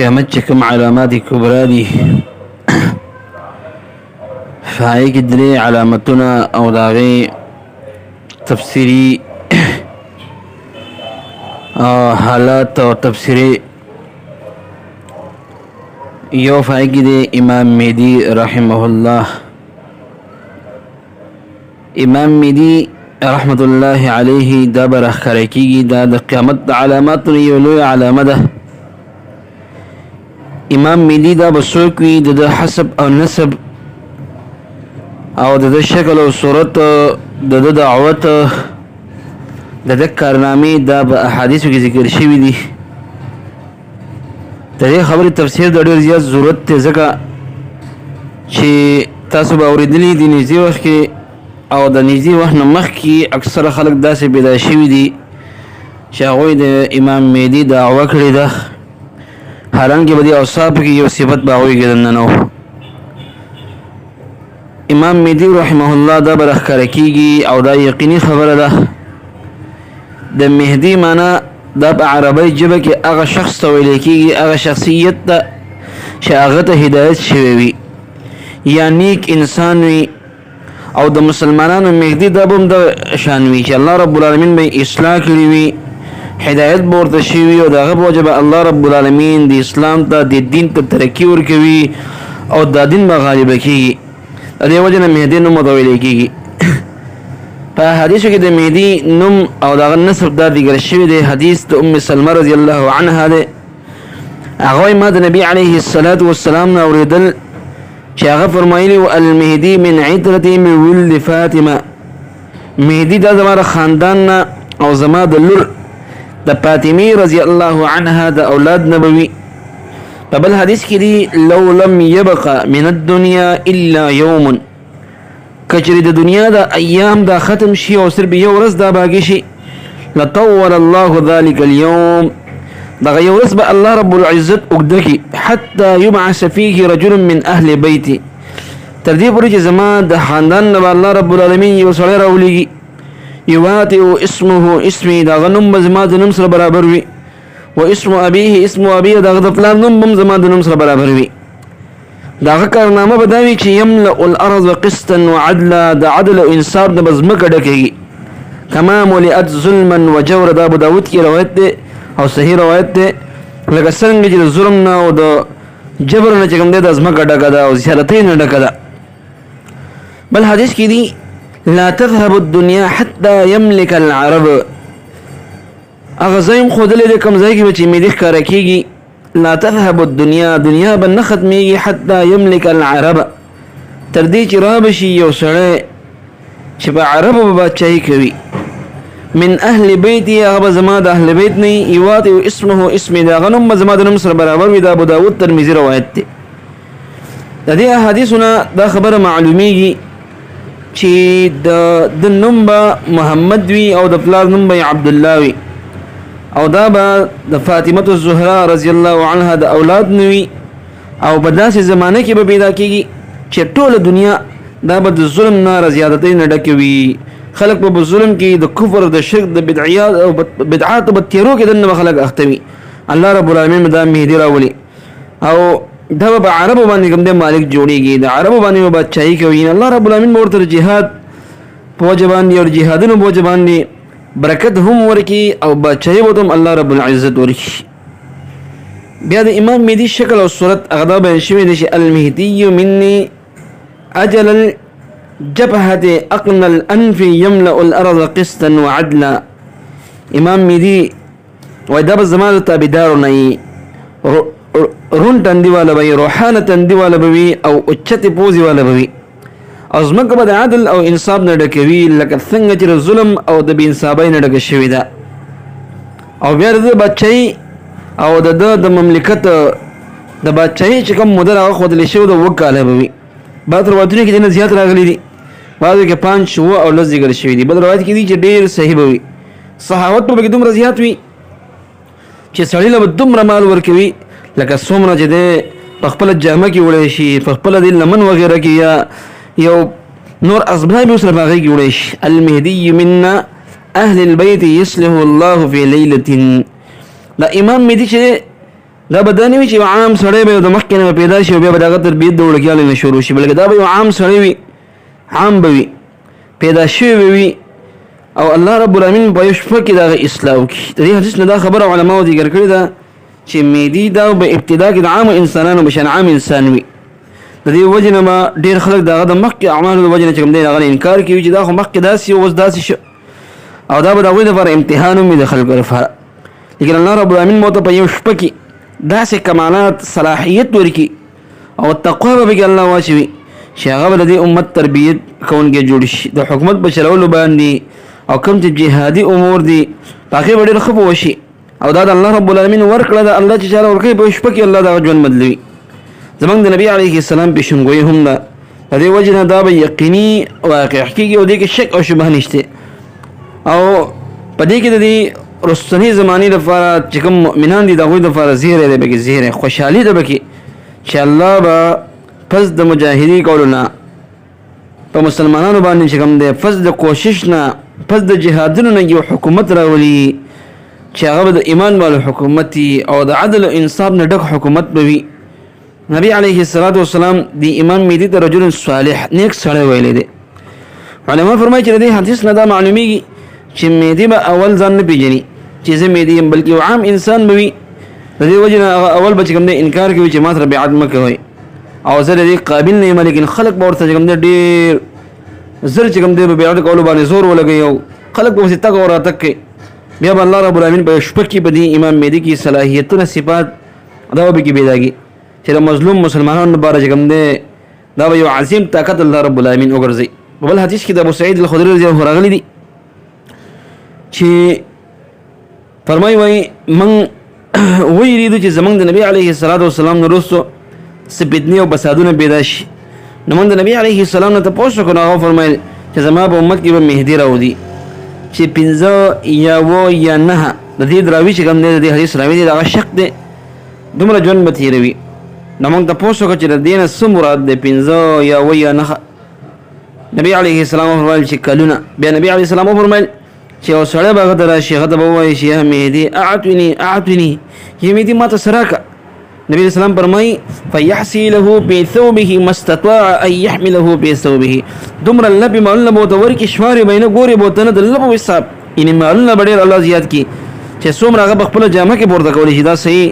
قیامت چې کوم علامات کبرا دي فهغې کې درې علامتونه او د هغې تفسیري حالات او تفسیري یو فهغې کې دی امام مهدي رحمه الله. امام مهدي رحمت الله علیه دا به راښکاره کېږي، دا د قیامت د علاماتو یو لویه علامه ده. امام مهدي دا به څوک وي، د ده حسب او نسب او د ده شکل او صورت، د ده دعوت، د ده کارنامې دا په احادیثو کې ذکر شوي دي. د دې خبرې تفسیر د ډېر زیات ضرورت دی، ځکه چې تاسو به اورېدلي دي نږدې وخت کې او د نږدې وخت نه مخکې اکثره خلک داسې پیدا شوي دي چې هغوی د امام مهدي دعوه کړې ده، حالانکې په دې اوصافو کې یو صفت به هغوی کې دننه نه و. امام مهدي رحمه الله دا به راښکاره کېږي او دا یقیني خبره ده. د مهدي معنا دا په عربی ژبه کې هغه شخص ته ویلی کېږي، هغه شخصیت ته چې هغه ته هدایت شوی وي یا نیک انسان وي. او د مسلمانانو مهدي دا به هم د شان وي چې الله رب العالمین به اصلاح کړي وي، هدایت به ورته شوي او د هغه په وجه به الله رب العالمین د اسلام ته د دین ته ترقي ورکوي او دا دین به غالبه کېږي. د دې وجه نه مهدي نوم ورته ویلی کېږي. په حدیثو کې د مهدي نوم او د هغه نسب دا ذکر شوی دی. حدیث د ام سلمه رضی الله عنها دی. هغه وایي ما د نبي علیه الصلاة والسلام نه اورېدل چې هغه فرمایلي و المهدي من عترتي من ولد فاطمه، مهدي دا زما د خاندان نه او زما د لور د فاطمې رضی الله عنها د اولاد نه به وي. په بل حدیث کې دی لو لم يبق من الدنيا الا يوم، کچری د دنیا د ایام دا ختم شي او صرف یو ورځ دا باقي شي، لطول الله ذلك اليوم، دغه یو ورځ به الله رب العزت اوږده کړي، حتى يبعث فيه رجل من اهل بیتي، تر دې پورې چې زما د خاندان نه به الله رب العالمین یو سړی راولېږي، یواطئ اسمه اسمي، دغه نوم به زما د نوم سره برابر وي، و اسم ابيه اسم ابيه، دغه د پلار نوم به هم زما د نوم سره برابر وي. دغه کارنامه به دا وي چې یملأ الارض قسطا وعدلا، د عدل او انصاف نه به ځمکه ډکېږي. کما ملئت ظلما وجورا، دا ابو داود کې روایت دی او صحیح روایت دی، لکه څنګه چې د ظلم نه او د جبر نه چې کوم دی د ځمکه ډکه ده او زیارتۍ نه ډکه ده. بل حدیث کې دی لا تذهب الدنيا حتى يملك العرب، هغه ځای هم ښودلی دی کوم ځای کې به چې مهدي ښکاره کېږي لا تذهب الدنيا، دنیا به نه ختمېږي حتى يملك العرب، تر دې چې را به شي یو سړی چې په عربو به بادشاهي کوي. من اهل بیتي، هغه به زما د اهل بیت نه یواطئ اسمه اسمي، د هغه نوم به زما د نوم سره برابر وي. د ابو داود ترمذي روایت دی. د دې احادیثو نه دا خبره معلومیږي چې د نوم به محمد وي او د پلار نوم به عبدالله وي، او دا به د فاطمه الزهرا رضی الله عنها د اولاد نه وي، او په داسې زمانه کې به پیدا کېږي چې ټوله دنیا دا به د ظلم نه زیادتۍ نه ډکې وي. خلق په ظلم کې د کفر د شرک د بدعیات او بدعات او تیرو کې دنه خلق اخته وي. الله رب العالمین دا مهدي راولي او دا به عربو باندې کوم د مالک جوړیږي، د عربو باندې به بادشاهي کوي. الله رب العالمین ورته جهاد په وجه باندې او جهادونو په وجه باندې برکت هم ورکی او بادشاهي به هم الله رب العزت ورکی. بیا د امام مهدي شکل او صورت هغه بیان شوی دی چې المهدي مني اجل الجبهة اقنى الانف يملأ الارض قسطا وعدلا. امام مهدي وای دا به زما د تابعدارو نه رون تندي والا به، روحانه تندي والا به او اوچتې پوزې والا به، او ځمکه به د عدل او انصاف نه ډکوي، لکه څنګه چې د ظلم او د بې انصافۍ نه ډکه شوې ده. او بیا د بادشاهي او د مملکت د بادشاهي چې کوم موده راغه ښودلی شوی د 7 کاله به وي. بعض روایتونو کې دې نه زیات راغلي دي، بعضو کې 5 7 او 10 ذکر شوي دي. بل روایت کې دي چې ډېر صحیح به وي، صحاوت به پکې دومره زیات وي چې سړي له به دومره مال ورکوي لکه څومره چې دی په خپله جامه کې وړی شي، په خپله د لمن وغیره کې یا یو نور اسباب یې سره په هغې کې وړی شي. المهدي منا اهل البيت يصلح الله في ليلة، دا امام مهدي چې دا بدانه وي چې عام سړی به د مخکې نه پیدا شي او بیا به دغه تربیت د وړکیانو نه شروع شي، بلکې دا به یو عام سړی وي، عام به وي، پیدا شوی به وي او الله رب العالمین په یو شپه کې دغه اصلاح وکړي. د دې حدیث نه دا خبره علماو ذکر کړې ده چې مهدي دا به ابتدا کې د عام انسانانو بشان عام انسان وي. د دې وجه نه ما ډېر خلک دغه د مخکې اعمالو د وجه نه چې کوم دی هغه انکار کوي چې دا خو مخکې داسې اوس داسې شو او دا به د هغوی دپاره امتحان هم وي د خلکو لپاره. لیکن الله رب العالمین مو ته په یو شپه کې داسې کمالات صلاحیت ورکړي او تقوا به پکې الله واچوي چې هغه به د دې امت تربیت کوونکی جوړ شي. د حکومت په چلولو باندې او کوم چې جهادي امور دي په هغې به ډېر ښه به وشي او دا د الله رب العالمین ورکړه ده. الله چې چاله ورکوي په شپه کې الله دغه ژوند بدلوي. زمونږ د نبي علیه السلام پیشنګویي هم ده، د دې وجې نه دا به یقیني واقع کېږي او دې کې شک او شبهه نشته. او په دې کې د دې رستنی زمانې لپاره چې کوم مؤمنان دي د هغوی لپاره زیری دی، پکې زیری خوشحالي ده پکې چې الله به پس د مجاهدي کولو نه په مسلمانانو باندې چې کوم دی پس د کوشش نه پس د جهادونو نه یو حکومت راولي چې هغه به د ایمان والو حکومت او د عدل او انصاف نه ډک حکومت به وي. نبی علیه الصلاة والسلام دی امام مهدي ته رجل صالح نیک سړی ویلی دی. علما فرمایي چې د دې حدیث نه دا معلومیږي چې مهدي به اول ځان نه پیژني چې زه مهدي یم، بلکې یو عام انسان به وي. د دې وجې نه اول به چې کوم دی انکار کوي چې ما سره بیعت مه کوئ او زه د دې قابل نه یم، لیکن خلک به ورته چې کوم دی ډېر زر چې کوم دی په بیعت کولو باندې زور ولګوي او خلک به ورسې تګ او راتګ کوي. بیا به الله رب العالمین په شپه کې په دې امام مهدي کې صلاحیتونه صفات دا به کې پیدا کړي چې د مظلوم مسلمانانو لپاره چې کوم دی دا به یو عظیم طاقت الله رب العالمین وګرځي. په بل حدیث کې د ابو سعید الخدري رضی الله عنه راغلی دي چې فرمایي وایي من ویریدو چې زمونږ د نبي علیه الصلاة والسلام نه وروستو څه فتنې او فسادونه پیدا شي. نو موږ د نبي علیه السلام نه تپوس وکړو، هغه فرمایل چې زما په امت کې به مهدي راوځي چې 15 یا 9 یا 9 د دې دراوي چې کوم دی د دې حدیث راوي دی هغه شک دی دومره ژوند به تېروي. نو موږ تپوس وکړو چې د دې نه څه مراد دی 15 یا 9 یا 9. نبی علیه السلام فرمایل چې کلونه. بیا نبی علیه السلام فرمایل چې یو سړی به هغه ته راشي هغه ته به ووایي چې یا مهدي اعطني یا مهدي ما ته څه راکړه. نبی علیه السلام فرمایي فیحصي له بثوبه ما استطاع ان يحمله بثوبه. دومره لبې مالونه به ورته ورکړي شمارې به یې نه ګورې به ورته نه د لبو حساب یعنې مالونه به ډېر الله زیات کړي چې څومره هغه په خپله جامه کې پورته کولی شي. دا صحیح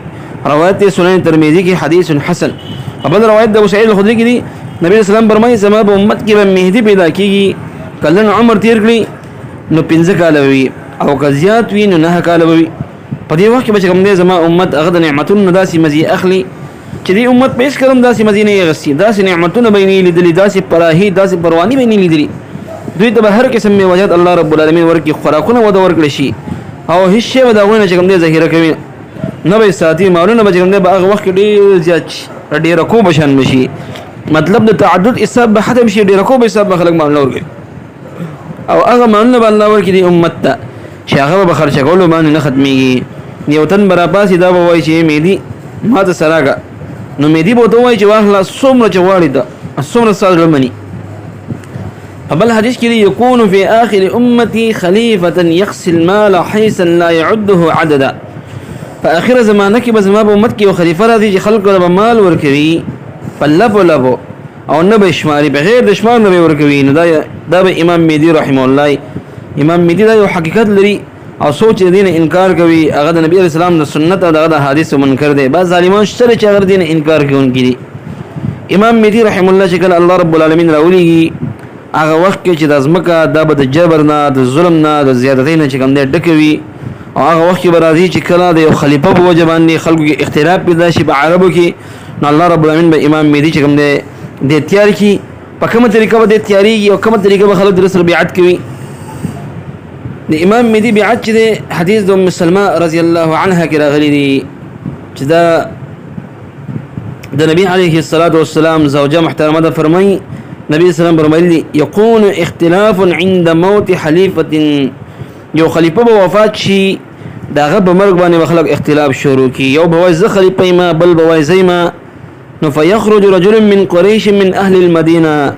روایت دی سنن ترمذي کې حدیث حسن. بل روایت د ابو سعید الخدري کې دی نبی علیه السلام فرمایي زما په امت کې به مهدي پیدا کېږي کلن عمر تېر کړي نو 15 کاله وي او که زیات وي نو 9 کاله به وي. په دې وخت کې به چې کوم دی زما امت هغه د نعمتونو داسې مزې اخلي چې دې امت په هېڅ کله هم داسې مزې نه یې اخیستي، داسې نعمتونه به یې نه لیدلي، داسې پراهي داسې پرواني به یې نه لیدلي. دوی ته به هر قسم میوجات الله رب العالمین ورکړي، خوراکونه وده ورکړی شي او هېڅ شی به د هغوی نه چې کوم دی ذخیره کوي نه به یې ساتي. مالونه به چې کوم دی په هغه وخت کې ډېر زیات شي، ډېرکو به شان به شي. مطلب د تعدد حساب به ختم شي، ډېرکو به حساب به خلک مالونه ورکړي او هغه مالونه به الله ورکړي دې امت ته چې هغه به خرچه کولو باندې نه ختمېږي. یو تن به راپاسي دا به وایي چې مهدي ما ته څه راکړه، نو مهدي به ورته ووایي چې واخله څومره چې غواړې ته څومره ستا زړه مني. په بل حدیث کې دی یکون فی آخر امتی خلیفة یخصي المال حیثا لا یعده عددا. په آخره زمانه کې به زما په امت کې یو خلیفه راځي چې خلکو ته به مال ورکوي په لپو لپو او نه به شماري، بغیر د شمار نه به ورکوي. نو دا به امام مهدي رحمه الله. امام مهدي دا یو حقیقت لري او سوچ دین انکار کوي هغه د نبی علیہ السلام د سنت او د حدیث منکر دی. بعض ظالمان شته چې هغه دین انکار کوونکي دي. امام مهدي رحم الله چې کله الله رب العالمین راولېږي هغه وخت کې چې د ځمکه دا به د جبر نه د ظلم نه د زیادتۍ نه چې کوم دی ډکه وي او هغه وخت کې به راځي چې کله د یو خلیفه په وجه باندې خلکو کې اختلاف پیدا شي په عربو کې نو الله رب العالمین به امام مهدي چې کوم دی د تیار کړي په کومه طریقه به د تیارېږي او کومه طریقه به خلک سره بیعت کوي. د امام مهدي بیعت چې دی حدیث د ام سلمہ رضی الله عنها کې راغلی دی چې دا د نبی علیه الصلاة والسلام زوجه محترمه ده. فرمایي نبی اسلام فرمایلی یکون اختلاف عند موت خلیفة یو خلیفه به وفات شي داغه په مرګ باندې خلک اختلاف شروع کی، یو به وای زه خلیفه ما بل به وای زیما. نو فیخرج رجل من قریش من اهل المدینه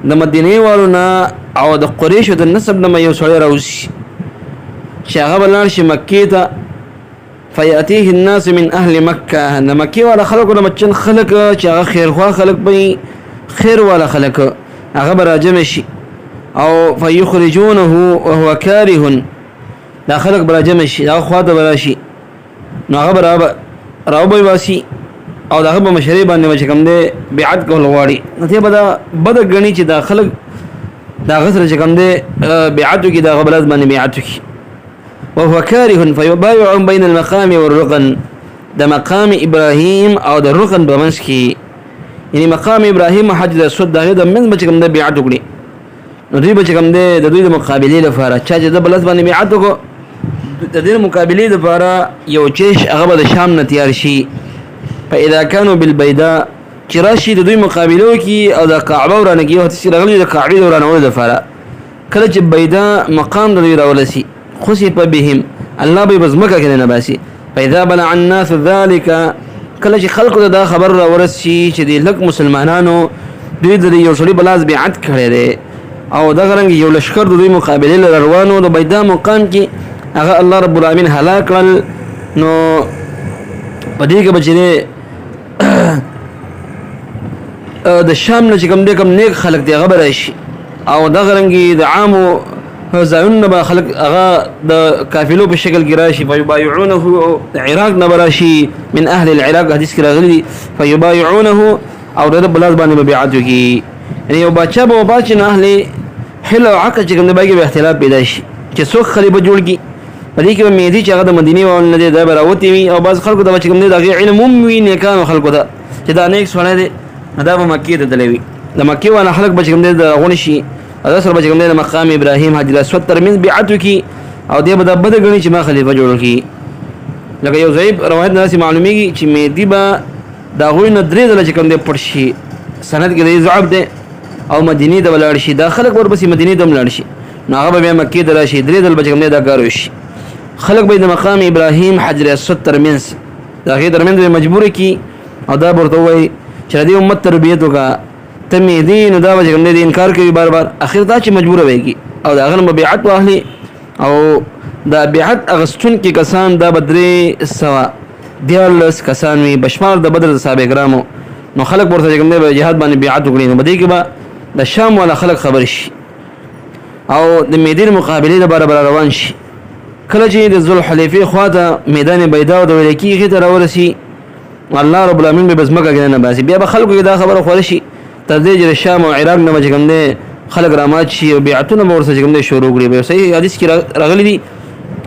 د مدینه والونا او د قریش د نسب نه یو سړی راوځي چې هغه بلار شي مکې ته فيأتيه الناس من أهل مكة مكة ولا خلق ولا مچن خلق چا خیر خوا خلق بي خیر ولا خلق أغبر جمشي أو فيخرجونه وهو كاره دا خلق برا جمشي دا خواته براشي نو أغبر راوبي باسي او دا غب مشری باندې چې کوم دی بیعت کول غواړي نو ته بد غنی چې دا خلق دا غسر چې کوم دی بیعت کی دا غبلات باندې بیعت کی وهو كاره فيبايع بين المقام والركن دا مقام ابراهيم او دا ركن بمنس کی یعنی مقام ابراهيم حج الاسود دا د من بچ کوم دی بیعت کړي نو دوی بچ کوم دی د دوی د مقابله لپاره چې د بلات باندې بیعت کو د دې مقابله لپاره یو چیش هغه د شام نه تیار شي فاذا كانوا بالبيداء چراشي د دوی مقابله کی او د کعبه ورانه کی او تسیر غلی د کعبه ورانه ول دفاره کله چې بيداء مقام د دوی راولسی خسف بهم الله به بزمکه کنه نه باسي فاذا بلع الناس ذلك کله چې خلق دا خبر را ورسي چې د لک مسلمانانو دوی د یو شری بلاز بیعت کړي دي او دا غرنګ یو لشکر د دوی مقابله روانو د بيداء مقام کی هغه الله رب العالمین هلاک کړل نو پدې کې بچره د شام نه کوم دې کوم نیک خلق دی غبر شي او د غرنګي د عامو زاون به خلق هغه د قافلو په شکل کې راشي فيبايعونه عراق نه براشي من اهل العراق حدیث کې راغلي فيبايعونه او د بلاد باندې بیعت کوي یعنی یو بچا به باچ نه اهل حل او عقد چې کوم دې باندې اختلاف پیدا شي چې څوک خلیفہ جوړ کی پدې کې مهدي چې هغه د مدینه و نه دی د براوتی وي او بعض خلکو د بچ کوم دې د علم وي نه کانو خلکو ته چې دا نیک سونه دي دا په مکه ته دلوي د مکه والا خلک بچ کوم دې د غونی شي او سره بچ کوم دې د مقام ابراهيم حجر الاسود ترمنځ بیعت کی او دې به د بد غني چې ما خلیفہ جوړ کی لکه یو ضعیف روایت ناسي معلومیږي چې مهدي با دا غوی نه درې دل چې کوم دې پړشي سند کې دې ضعف ده او مدینه ته ولاړ شي دا خلک ورپسې مدینه ته ولاړ شي نو هغه به مکه ته راشي درې دل بچ کوم دې دا کار وشي خلق به د مقام ابراهيم حجر الاسود ترمنځ دا غي ترمنځ مجبور کی او دا ورته وای چې د امت تربیت وکا ته دین دا وجه کوم دې انکار کوي بار بار اخر دا چې مجبور ويږي او دا غن بیعت واهلي او دا بیعت اغستون کې کسان دا بدري سوا دیالس کسان وي بشمار د بدر صحابه کرامو نو خلق ورته کوم دې جهاد باندې بیعت وکړي نو بده کې با د شام ولا خلق خبر شي او د مدینه مقابله د بار روان شي کله چې د ذل حلیفه خواته میدان بيداء د ولیکي غته راورسي الله رب العالمین به بزمکه کنه باسي بیا به خلکو دا خبره خورشي تر دې چې شام او عراق نه وجه کوم دې خلق رامات شي او بیعتونه ورسره کوم دې شروع کړي به صحیح حدیث کې راغلي دي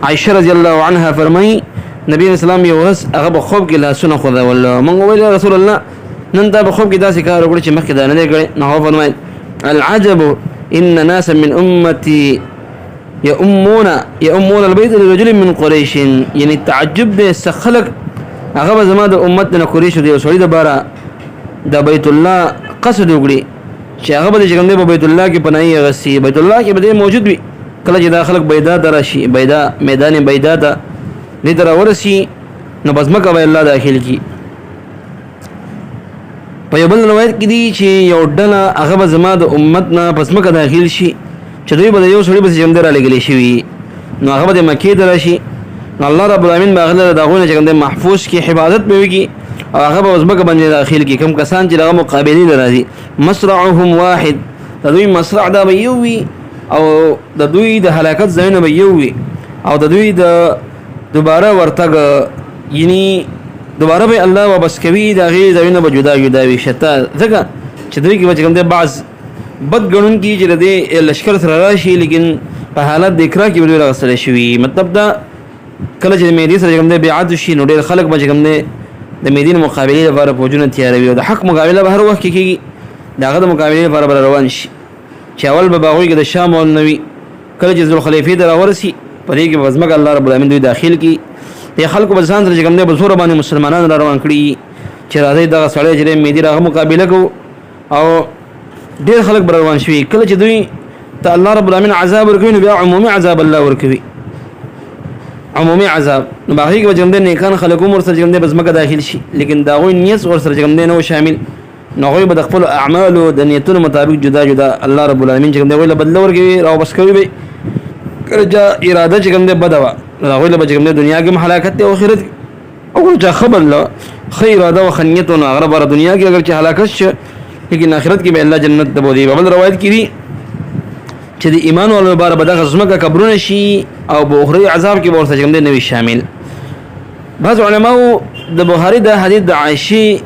عائشه رضی الله عنها فرمایي نبی اسلام یو ورځ هغه خوب کې لاسونه خو دا والله مونږ ویل رسول الله نن دا خوب کې داسې کار وکړي چې مخکې دا نه کړي نو هو فرمایي العجب ان ناس من امتي يؤمون البيت لرجل من قريش يعني تعجب ده سخلق هغه زما د امت نه قریش دی سړي د بارا د بیت الله قصد وګړي چې هغه به څنګه په بیت الله کې پناهي غسي بیت الله کې به موجود وي کله چې داخلك بيداء درشي بيداء میدان بيداء ته لدر ورسي نو بزمکه به الله داخل کی په یو بل روایت کې دي چې یو ډله هغه زما د امت نه بزمکه داخل شي چې دوی به یو سړي به څنګه را لګلې شي نو هغه د مکه درشي الله رب العالمین باغله دغونه چې کوم محفوظ کی حفاظت به وي او هغه به زمکه باندې داخل کی کوم کسان چې دغه مقابله لري مصرعهم واحد دوی مصرع دا به یو وي او د دوی د هلاکت ځایونه به یو وي او د دوی د دوباره ورتګ یعنی دوباره به الله وبس کوي د غي ځایونه به جدا جدا وي شته ځکه چې دوی کې به کوم بعض بد غنون کی چې د لشکر سره راشي لیکن په حالت د اقرار کې به راغستل شي مطلب دا کله چې مهدی سره کوم بیعت شي نو ډېر خلک به کوم د مدینه مقابله لپاره فوجونه تیاروي او د حق مقابله به هر وخت کې کیږي داغه د مقابله لپاره روان شي چې اول به باغوي کې د شام او نوي کله چې ذل خلیفہ در ورسي پدې کې وزمک الله رب العالمین دوی داخل کی د خلکو په ځان سره کوم د بزور باندې مسلمانان روان کړي چې راځي دغه سړی چې مهدی راغه مقابله کو او ډېر خلک روان شوي کله چې دوی ته الله رب العالمین عذاب ورکوي نو بیا عمومي عذاب الله ورکوي عمومي عذاب نو باقي کې جمع نه کان خلکو مرسل جمع بزمکه داخل شي لیکن دا غوي نیت ورسره جمع نه شامل نو غوي به خپل اعمال او د نیتونو مطابق جدا جدا الله رب العالمین چې ویل بدل ورکوي او بس کوي به کرجا اراده چې کوم ده بدوا غوي له بچ کوم دنیا کې هلاکت او آخرت ټول چا خبر له خیر ادا او خنیت او غره بر دنیا کې اگر چې هلاکت شه لیکن آخرت کې به الله جنت ته بودي. بل روایت کې دي چې د ایمان او بار بد غزمه قبرونه شي او به اخري عذاب کې ورته کوم دی شامل. بعض علماء د بخاری د حدیث د عائشه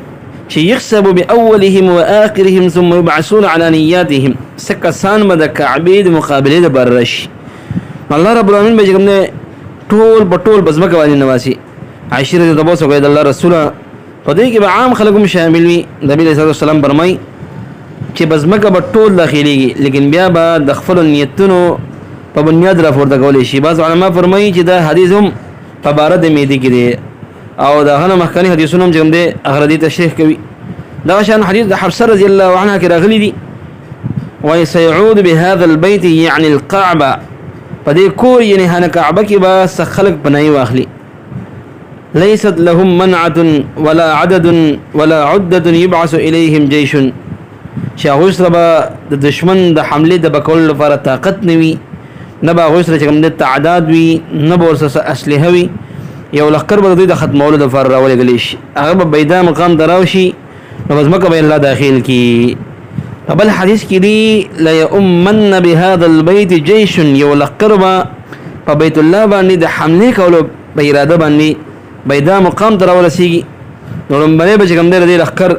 چې يحسب باولهم واخرهم ثم يبعثون على نياتهم سکسان مد کعبه د مقابله د برش الله رب العالمین به کوم نه ټول بټول بزمه کوي نواسي. عائشه رضی الله عنها د الله رسول په دې کې به عام خلکو شامل وي. نبی صلی الله علیه وسلم فرمای چې بزمه به ټول داخليږي لیکن بیا به د خپل نیتونو په بنیاد را پورته کول شي. بعض علما فرمایي چې دا حدیث هم په بار د میدی کې دی او دا غنه مخکنی حدیثونه هم کوم دي اغردی تشریح کوي. دا شان حدیث د حفصه رضی الله عنها کې راغلی دي ويسيعود بهذا البيت يعني الكعبه پدې کور یعنی هنه کعبه کې با سخلق بنای واخلي. ليست لهم منعه ولا عدد ولا عده يبعث اليهم جيش شاغوس ربا د دشمن د حمله د بکول لپاره طاقت نوي نه با غوسره چې کوم د تعداد وي نه بورسه اسلحه وي یو لخر به د ختمولو د فر راولګلی شي هغه به بيدا مقام دراوشي نو مزمکه به الله داخل کی. قبل حدیث کې دی لا يؤمن بهذا البيت جيش یو لخر په بیت الله باندې د حمله کولو په اراده باندې بيدا مقام دراولسیږي. نو لمبه به کوم د لخر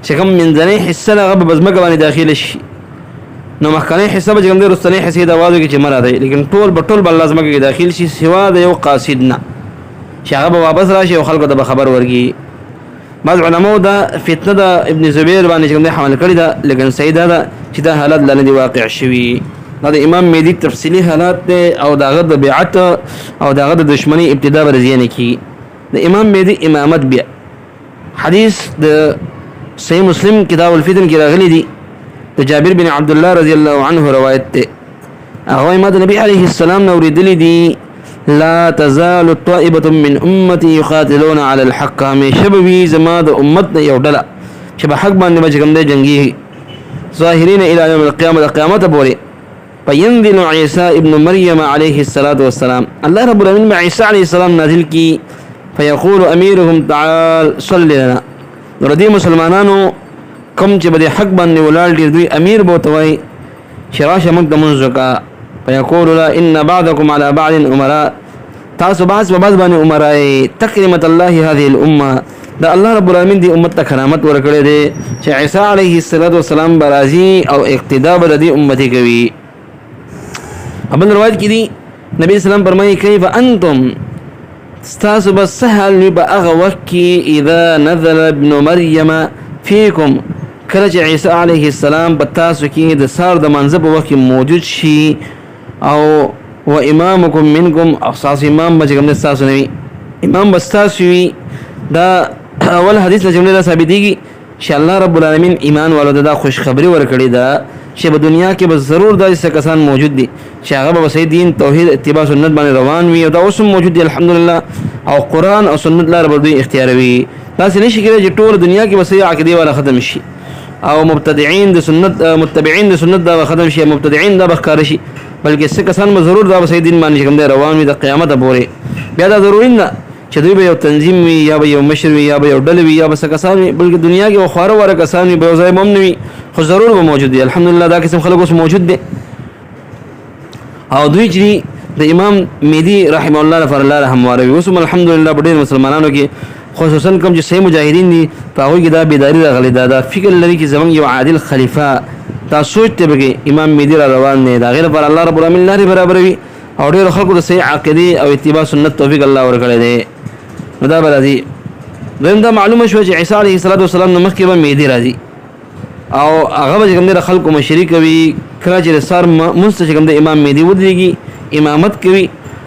چې کوم منځنۍ حصہ هغه به مزمکه باندې داخل شي نو مخکنی حصہ به کوم د رستنی حصے د आवाज کې چې مر راځي لیکن ټول بل لازمه کې داخل شي سوا د یو قاصد نه چې هغه به واپس راشي او خلکو ته خبر ورګي. بعض علماء دا فتنه د ابن زبیر باندې کوم حمل کړی دا لیکن صحیح دا چې دا حالت لاندې واقع شوی. دا د امام مهدی تفصیلی حالات او داغه د بیعت او داغه د دشمنی ابتدا ورزیانه کی. د امام مهدی امامت بیا حدیث د صحیح مسلم کتاب الفتن کې راغلی دی د جابر بن عبد الله رضی الله عنه روایت ده. هغه ما د نبی علیه السلام نو ورېدلی دي لا تزال طائبه من امتي يقاتلون على الحق همیشه به زما د امت یو ډله چې په حق باندې به کوم د جنگي ظاهرین الى يوم القيامه قیامت پورې. فينزل عيسى ابن مريم عليه الصلاه والسلام الله رب العالمین عيسى عليه السلام نازل کی فيقول اميرهم تعال صل لنا. ردی مسلمانانو کوم چې بده حق باندې ولال دي دوی امیر بوتوي شراشه موږ د منځکا فيقول لا ان بعضكم على بعض امراء تاسو بعض په بعض باندې امراء تکرمت الله هذه الامه دا الله رب العالمین دی امت ته کرامت ورکړي دي چې عیسی علیه السلام برازي او اقتدا بر دي امتی کوي. ابن روایت کې دي نبی اسلام فرمایي کیف انتم استاسو بس سهل بأغ وكي اذا نزل ابن مريم فيكم کله چې عیسی علیه السلام په تاسو کې د سار د منځ په وخت موجود شي او و امامکم منکم اساس امام به کوم تاسو نه امام بستاسو دا اول حدیث له جمله ثابت دي چې الله رب العالمین ایمان والو ته خوش خبری ورکړي دا چې په دنیا کې به ضرور داسې کسان موجود دي چې هغه به صحیح دین توحید اتباع سنت باندې روان وي او دا اوس موجود دي الحمدلله او قران او سنت لپاره به دوی اختیاروي. تاسو نشي کېږي چې ټول دنیا کې به صحیح عقیده ولا ختم شي او مبتدعين د سنت متبعين د سنت دا ختم شي مبتدعين دا بخکار شي بلکې څه کسان به ضرور دا صحیح دین باندې کوم روان وي د قیامت پورې. بیا دا ضروري نه چې دوی به یو تنظیم وي یا به یو مشر وي یا به یو ډله وي یا به څه کسان وي بلکې دنیا کې خواره وره کسان وي به ځای مم نه وي خو ضرور به موجود دي. الحمدلله دا قسم خلک اوس موجود دي او دوی چې د امام مهدی رحم الله لپاره الله رحم وروي اوس الحمدلله په ډېر مسلمانانو کې خصوصا کوم چې صحیح مجاهدین دي په هغه کې دا بیداری راغلي دا فکر لري چې زمون یو عادل خلیفہ تاسو ته به امام مهدی را روان نه دا غیر پر الله رب العالمین لري برابروي او ډېر خلکو د صحیح عقیده او اتباع سنت توفیق الله ورکړي دي. نو دا راځي دا معلومه شو چې عیسی علیه السلام نو مخکې به مهدی راځي او هغه به کوم د خلکو مشرک وي کله چې سر مستقیم د امام مهدی ودرېږي امامت کوي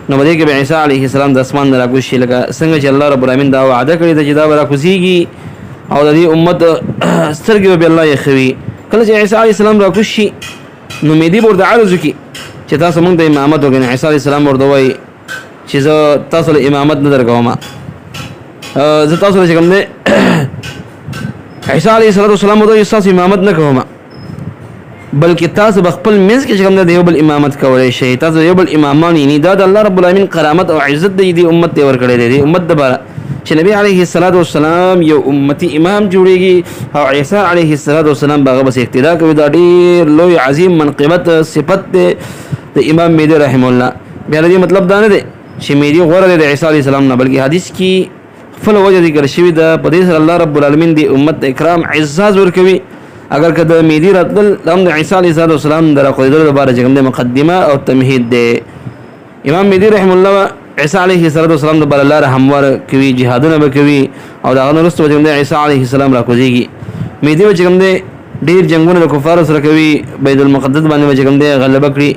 نو بده کې عیسی علیه السلام د اسمان راکوي شي لکه څنګه چې الله رب العالمین دا وعده کړی دی چې دا راکوزيږي او د دې امت سترګې به الله یې خوي. کله چې عیسی علیه السلام راکوشي نو مهدی ورته عرض وکړي چې تاسو موږ د امامت وګڼئ. عیسی علیه السلام ورته وایي چې زه تاسو له امامت نه درکوم زه تاسو له کوم نه عیسی علیه السلام ورته تاسو امامت نه کوم بلکې تاسو خپل منځ کې کوم د یو بل امامت کولای شئ. تاسو یو بل امامان نه دا د الله رب العالمین کرامت او عزت د دې امت ته ورکړي دي امت د بار چې نبی علیه الصلاۃ والسلام یو امتی امام جوړیږي او عیسی علیه الصلاۃ والسلام باغه بس اقتدا کوي دا ډیر لوی عظیم منقبت صفت د امام مهدی رحم الله. بیا دې مطلب دا نه دی چې مهدی غوړه د عیسی علیه السلام نه، بلکې حدیث کې خپل وجه ذکر شوی دا په دې سره الله رب العالمین دی امت اکرام عزت ورکوي. اگر کده مهدی راتل د عیسی علیه السلام در قیدر لپاره چې کوم مقدمه او تمهید دی. امام مهدی رحم الله عیسی علیه السلام د بل الله رحموار کوي، جهادونه وکوي او دا غنه رسته چې عیسی علیه السلام را کوزيږي. مهدی چې کوم دی ډیر جنگونه د کفارو سره کوي، بیت المقدس باندې چې کوم دی غلبه کړی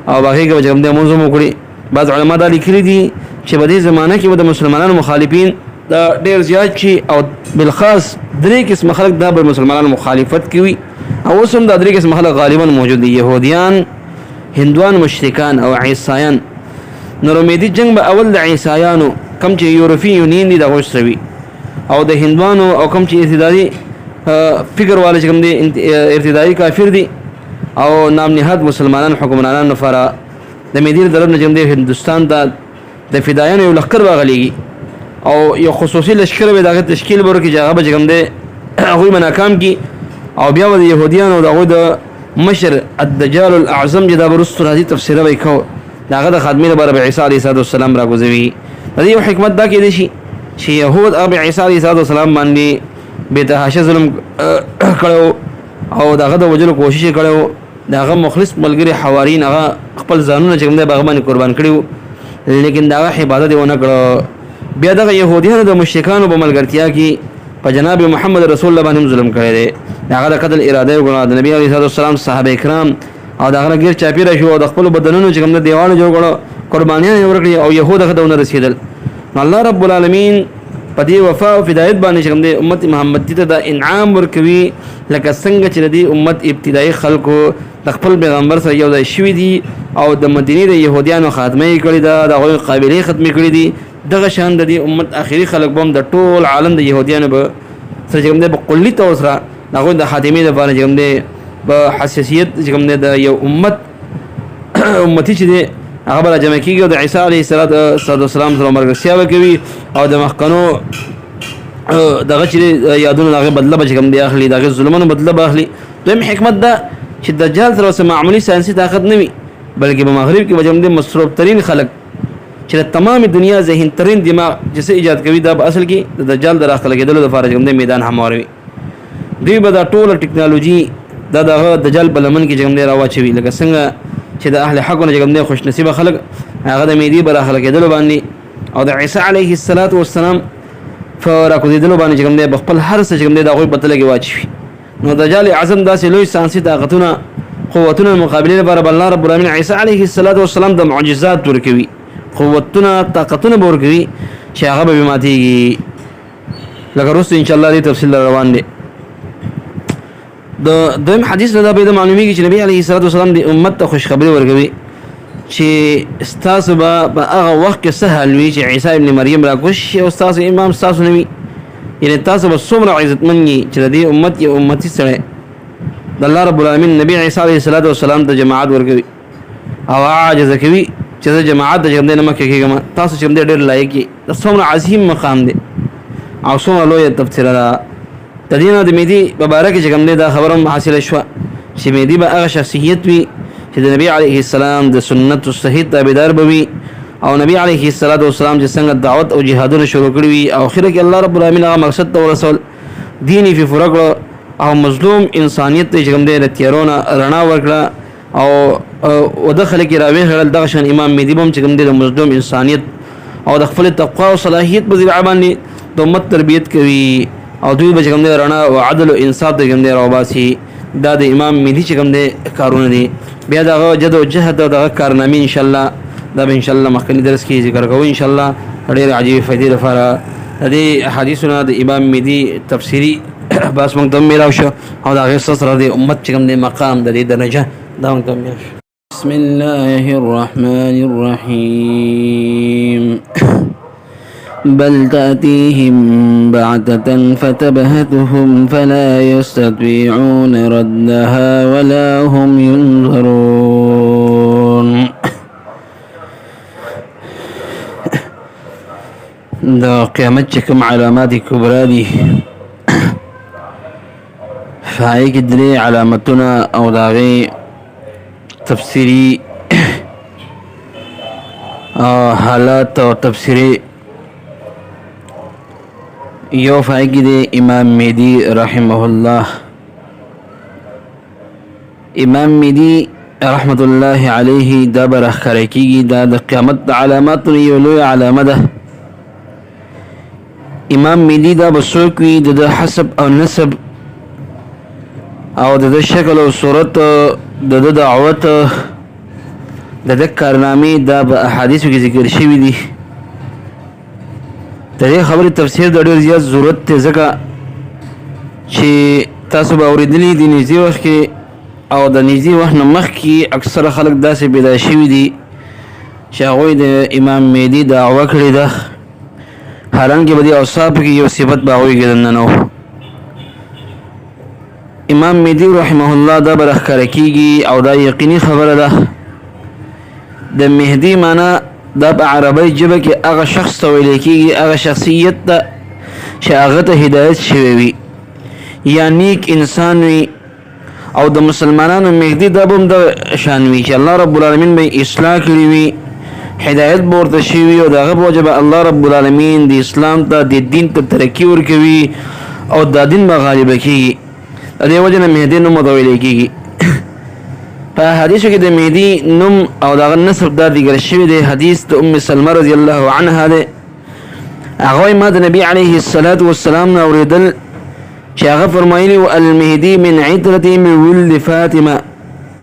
او باقي چې کوم دی منظم کړی. بعض علما دا لیکلي دي چې په دې زمانہ کې د مسلمانانو مخالفین دا ډیر زیات شي او بالخاص درې قسم خلک دا به مسلمانانو مخالفت کوي او اوس هم دا درې قسم خلک غالبا موجود دي، يهوديان، هندوان، مشرکان او عیسایان. نو مهدی جنگ به اول د عیسایانو کم چې یورپی یونین دي د غوښوي او د هندوانو او کم چې ارتدادي فکر والے چې کوم دي ارتدادي کافر دي او نام نهاد مسلمانان حکمرانان لپاره د مهدی طرف نه چې د هندستان ته د فدایانو یو لخر واغليږي او یو خصوصي لشکره به دغه تشکیل ورکړي چې هغه به کوم دی هغه مناکام کی او بیا د يهوديانو دغه د مشر الدجال الاعظم چې دا ورستو راځي تفسیر وکاو داغه د خادمینه بر عیسی علیه السلام را گذوي. د یو حکمت دا کې دي چې يهود اب عیسی علیه السلام باندې به تهاشه ظلم کړو او داغه د وجلو کوشش کړو. داغه مخلص ملګری حوارین هغه خپل ځانونه چې کوم دی باغبان قربان کړو، لیکن داغه عبادت ونه کړو. بیا دغه يهوديانو د مشرکانو په ملګرتیا کې په جناب محمد رسول الله باندې ظلم کړی دی. داغه د قتل اراده وکړه. د نبی علیه السلام صحابه کرام او داغه غیر چاپیره شو د خپل بدنونو چې کوم د دیوالو جوړ کړو، قربانیان ورکړي او يهود هغه دونه رسیدل. الله رب العالمین په دې وفا او فدایت باندې چې کوم د امت محمد ته د انعام ورکوي، لکه څنګه چې د امت ابتدایي خلکو د خپل پیغمبر سره یو ځای شوي دي او د مدینه د يهوديانو خاتمه کړي دا د غوي قابلیت ختمه کړي دي. دغه شان د دې امت اخیری خلک بم د ټول عالم د يهوديانو به سره کوم د بقلی توسره دغه د خاتمه د باندې کوم د په حساسیت چې کوم د یو امتی چې دی هغه بل جمع کیږي او د عیسی علیه السلام سره مرګ وکوي او د مخکنو دغه چې یادونه هغه بدله به کوم دی اخلي، دغه ظلمونو بدله به اخلي. دویم حکمت دا چې دجال سره معمولی ساينسي طاقت نه وي، بلکې په مغرب کې وجم دي مصروف ترين خلک چې تمام دنیا ذهین ترين دماغ جسه ایجاد کوي دا اصل کې د دجال دراخله کېدل د فارغ د میدان هماروي. دوی به دا ټول ټکنالوژي دا د دجال په لمن کې کوم دی راوچوي، لکه څنګه چې د اهل حقونه کوم دی خوش نصیب خلک هغه د مهدی براخله کېدل باندې او د عیسی علیه السلام فرا کوزیدل باندې کوم دی خپل هر څه کوم دی دا غوي بدله کې واچوي. نو دجال اعظم داسې لوی سانسي طاقتونه قوتونه مقابله لپاره الله رب العالمین عیسی علیه السلام د معجزات ورکوي، قوتونه طاقتونه ورکوي چې هغه به ماتيږي. لکه روسته ان شاء الله دې تفصیل روان دي. د دویم حدیث دا به معلومیږي چې نبی علیه السلام د امت ته خوشخبری ورکوي چې استاسو به هغه وخت کې سهل وي چې عیسی ابن مریم راکوشي او استاسو امام استاسو نوي، یعنی تاسو به څومره عزتمنی چې د امت یو امتی سره د الله رب العالمین نبی عیسی علیه السلام د جماعت ورکوي او عاجز کوي چې د جماعت د جمع نه مکه کېږم. تاسو چې ډېر لایق د څومره عظیم مقام دی او څومره لوی تفسیر را تدینه د مهدی مبارک چې کوم دی دا خبره حاصله شو چې مهدی به هغه شخصیت وي چې د نبی علیه السلام د سنت صحیح تابعدار بوي او نبی علیه السلام چې څنګه دعوت او جهادونه شروع کړی وي او اخر کې الله رب العالمین هغه مقصد ته ورسول دینی فی فرق او مظلوم انسانیت ته چې کوم دی رتیارونه رڼا ورکړه او ودخل کې راوي هغه دغه شان امام مهدی بم چې کوم دی د مظلوم انسانیت او د خپل تقوا او صلاحیت په ذریعہ باندې د امت تربیت کوي او دوی به کوم دی رڼا او عدل او انصاف د کوم دی راوباسي. دا د امام مهدی چې کوم دی کارونه دي. بیا دا جد او جهد او د کارنامې ان شاء الله دا به ان شاء الله مخکنی درس کې ذکر کوو ان شاء الله. ډېر عجیب فائدې لپاره د حدیثونو د امام مهدی تفسیری بس موږ ته میراو شو او دا غیر سره د امت چې کوم دی مقام د دې درجه دا موږ ته میراو شو. بسم الله الرحمن الرحيم بل تأتيهم بعثة فتبهتهم فلا يستطيعون ردها ولا هم ينظرون. د قیامت چې کوم علامات کبرا دي فهغې کې درې علامتونه او د هغې تفسیري حالات او تفسیري یو فهغې کې د امام مهدي رحمه الله امام مهدي رحمت الله علیه دا به راښکاره کېږي دا د قیامت د علاماتو یو لویه علامه ده امام مهدي دا به څوک وي د ده حسب او نسب او د ده شکل او صورت د ده دعوت د ده کارنامې دا به احادیثو کې ذکر شوي دي د دې خبرې تفسیر د ډېر زیات ضرورت دی ځکه چې تاسو به اورېدلي دي نږدې وخت کې او د نږدې وخت نه مخکې اکثره خلک داسې پیدا شوي دي چې هغوی د امام مهدي دعوه کړې ده حالانکې په دې اوصافو کې یو صفت به هغوی کې دننه نه و امام مهدي رحمه الله دا به راښکاره کېږي او دا یقیني خبره ده د مهدي معنا دا په عربۍ ژبه کې هغه شخص ته ویلی کېږي هغه شخصیت ته چې هغه ته هدایت شوی وي یا نیک انسان وي او د مسلمانانو مهدي دا به هم د شان وي چې الله رب العالمین به اصلاح کړي وي هدایت به ورته شوي وي او د هغه په وجه به الله رب العالمین د اسلام ته د دین ته ترقي ورکوي او دا دین به غالبه کېږي د دې وجه نه مهدي نوم ورته ویلی کېږي په حدیثو کې د مهدي نوم او د هغه نسب دا ذکر شوی دی حدیث د ام سلمه رضی الله عنها دی هغه وایي ما د نبي علیه الصلاة والسلام نه اورېدل چې هغه فرمایلي و المهدي من عترة من ولد فاطمه